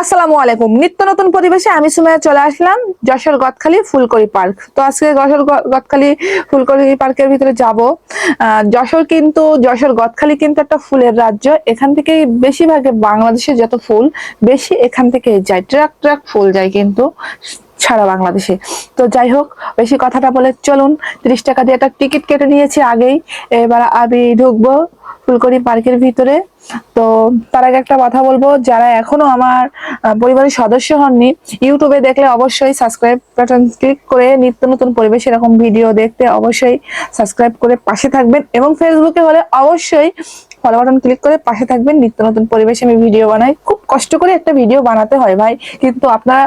আসসালামু আলাইকুম। নিত্য নতুন পরিবেশে আমি সুমাইয়া চলে আসলাম যশোর গদখালি ফুলকড়ি পার্ক। তো আজকে যশোর গদখালি ফুলকড়ি পার্কের ভিতরে যাব। যশোর গদখালি কিন্তু একটা ফুলের রাজ্য। এখান থেকে বেশিরভাগে বাংলাদেশের যত ফুল বেশি এখান থেকে যায়, ট্রাক ট্রাক ফুল যায় কিন্তু সারা বাংলাদেশে। তো যাই হোক, বেশি কথাটা বলে চলুন, 30 টাকা দিয়ে একটা টিকিট কেটে নিয়েছি আগেই। এবার আমি ঢুকবো ফুলকড়ি পার্কের ভিতরে। তো তার আগে একটা কথা বলবো, যারা এখনো আমার পরিবারের সদস্য হননি, ইউটিউবে দেখলে অবশ্যই সাবস্ক্রাইব বাটন ক্লিক করে নিত্য নতুন পরিবেশ এরকম ভিডিও দেখতে অবশ্যই সাবস্ক্রাইব করে পাশে থাকবেন, এবং ফেসবুকে হলে অবশ্যই ফলো বাটন ক্লিক করে পাশে থাকবেন। নিত্য নতুন পরিবেশে আমি ভিডিও বানাই, খুব কষ্ট করে একটা ভিডিও বানাতে হয় ভাই, কিন্তু আপনারা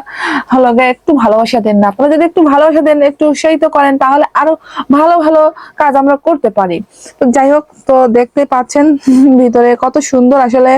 হলগে একটু ভালোবাসা দেন না। আপনারা যদি একটু ভালোবাসা দেন, একটু উৎসাহিত করেন, তাহলে আরো ভালো ভালো কাজ আমরা করতে পারি। তো যাই হোক, তো দেখতে পাচ্ছেন ভিতরে কত সুন্দর আসলে,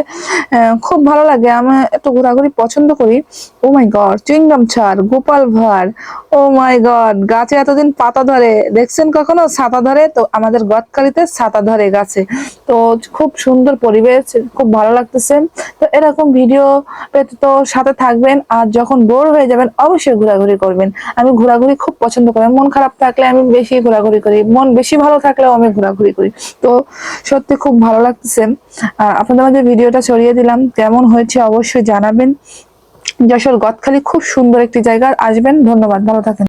খুব ভালো লাগে। আমি একটু ঘোরাঘুরি পছন্দ করি। ও মাই গড, চুইংগাম ছাড়, গোপাল ভাঁড়, ও মাই গড, গাছে এতদিন পাতা ধরে দেখছেন কখনো? ছাতা ধরে, তো আমাদের গদখালিতে ছাতা ধরে গাছে। তো খুব সুন্দর পরিবেশ, খুব ভালো লাগতেছে। তো এরকম ভিডিও পেতে তো সাথে থাকবেন, আর যখন বোর হয়ে যাবেন অবশ্যই ঘোরাঘুরি করবেন। আমি ঘোরাঘুরি খুব পছন্দ করি। মন খারাপ থাকলে আমি বেশি ঘোরাঘুরি করি, মন বেশি ভালো থাকলেও আমি ঘোরাঘুরি করি। তো সত্যি খুব ভালো লাগতেছে। আপনাদের মাঝে ভিডিওটা ছড়িয়ে দিলাম, কেমন হয়েছে অবশ্যই জানাবেন। যশোর গদখালি খুব সুন্দর একটি জায়গা, আসবেন। ধন্যবাদ, ভালো থাকেন।